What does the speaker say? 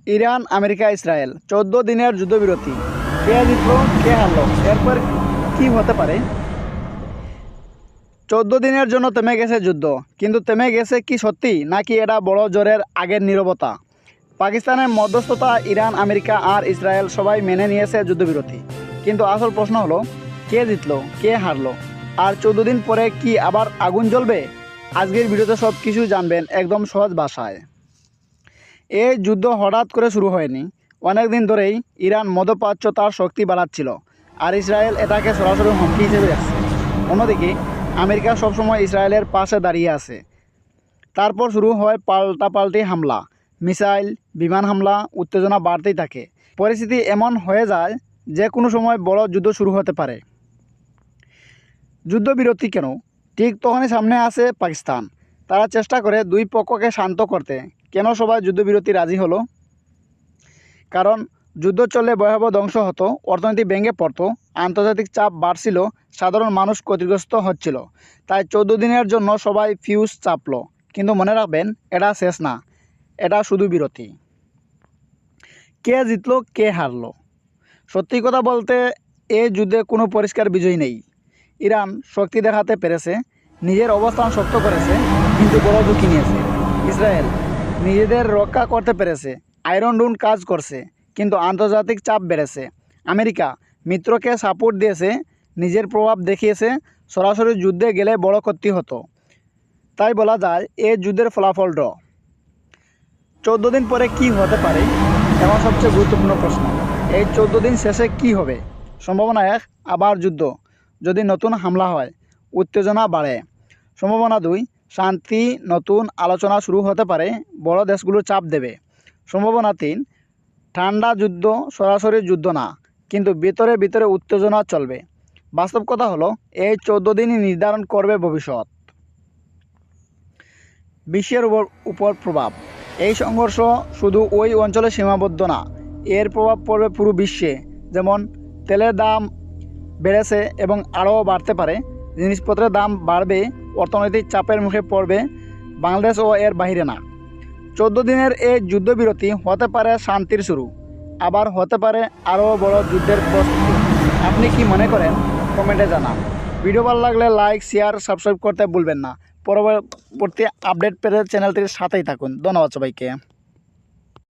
Iran, America, Israel 14 দিনের যুদ্ধবিরতি। কে জিতলো, কে হারলো, এরপর কি হতে পারে? 14 দিনের জন্য থেমে গেছে যুদ্ধ, কিন্তু থেমে গেছে কি সত্যি, নাকি এটা বড় জোরের আগের নীরবতা? পাকিস্তানের মধ্যস্থতা, ইরান, আমেরিকা আর ইসরায়েল সবাই মেনে নিয়েছে যুদ্ধবিরতি, কিন্তু আসল প্রশ্ন হলো কে জিতলো, কে হারলো, আর 14 দিন পরে কি আবার আগুন জ্বলবে? আজকের ভিডিওতে সব কিছু জানবেন একদম সহজ ভাষায়। এই যুদ্ধ হঠাৎ করে শুরু হয়নি। অনেক দিন ধরেই ইরান মধ্যপ্রাচ্য তার শক্তি বাড়াচ্ছিল, আর ইসরায়েল এটাকে সরাসরি হুমকি হিসেবে দেখছে। অন্যদিকে আমেরিকা সবসময় ইসরায়েলের পাশে দাঁড়িয়ে আছে। তারপর শুরু হয় পাল্টাপাল্টি হামলা, মিসাইল, বিমান হামলা, উত্তেজনা বাড়তেই থাকে। পরিস্থিতি এমন হয়ে যায় যে কোনো সময় বড় যুদ্ধ শুরু হতে পারে। যুদ্ধবিরতি কেন? ঠিক তখনই সামনে আসে পাকিস্তান। তারা চেষ্টা করে দুই পক্ষকে শান্ত করতে। কেন সবাই যুদ্ধবিরতি রাজি হলো? কারণ যুদ্ধ চললে ভয়াবহ ধ্বংস হতো, অর্থনীতি ভেঙে পড়তো, আন্তর্জাতিক চাপ বাড়ছিল, সাধারণ মানুষ ক্ষতিগ্রস্ত হচ্ছিল। তাই 14 দিনের জন্য সবাই ফিউজ চাপলো। কিন্তু মনে রাখবেন, এটা শেষ না, এটা শুধু বিরতি। কে জিতলো, কে হারলো? সত্যি কথা বলতে এই যুদ্ধে কোনো পরিষ্কার বিজয়ী নেই। ইরান শক্তি দেখাতে পেরেছে, নিজের অবস্থান শক্ত করেছে, কিন্তু বড় ঝুঁকি নিয়েছে। ইসরায়েল নিজেদের রক্ষা করতে পেরেছে, আয়রন ডোম কাজ করছে, কিন্তু আন্তর্জাতিক চাপ বেড়েছে। আমেরিকা মিত্রকে সাপোর্ট দিয়েছে, নিজের প্রভাব দেখিয়েছে, সরাসরি যুদ্ধে গেলে বড় ক্ষতি হতো। তাই বলা যায় এই যুদ্ধের ফলাফল ড্র। 14 দিন পরে কি হতে পারে, এখন সবচেয়ে গুরুত্বপূর্ণ প্রশ্ন। এই 14 দিন শেষে কি হবে? সম্ভাবনা 1, আবার যুদ্ধ, যদি নতুন হামলা হয়, উত্তেজনা বাড়ে। সম্ভাবনা 2, শান্তি, নতুন আলোচনা শুরু হতে পারে, বড় দেশগুলো চাপ দেবে। সম্ভাবনা 3, ঠান্ডা যুদ্ধ, সরাসরি যুদ্ধ না, কিন্তু ভিতরে ভিতরে উত্তেজনা চলবে। বাস্তব কথা হলো এই 14 দিনই নির্ধারণ করবে ভবিষ্যৎ। বিশ্বের উপর প্রভাব। এই সংঘর্ষ শুধু ওই অঞ্চলে সীমাবদ্ধ না, এর প্রভাব পড়বে পুরো বিশ্বে। যেমন তেলের দাম বেড়েছে এবং আরও বাড়তে পারে, জিনিসপত্রের দাম বাড়বে, অর্থনৈতিক চাপের মুখে পড়বে বাংলাদেশ ও এর বাইরে না। 14 দিনের এই যুদ্ধবিরতি হতে পারে শান্তির শুরু, আবার হতে পারে আরও বড় যুদ্ধের প্রস্তুতি। আপনি কি মনে করেন কমেন্টে জানান। ভিডিও ভালো লাগলে লাইক, শেয়ার, সাবস্ক্রাইব করতে ভুলবেন না। পরবর্তী আপডেট পেতে চ্যানেলটির সাথেই থাকুন। ধন্যবাদ সবাইকে।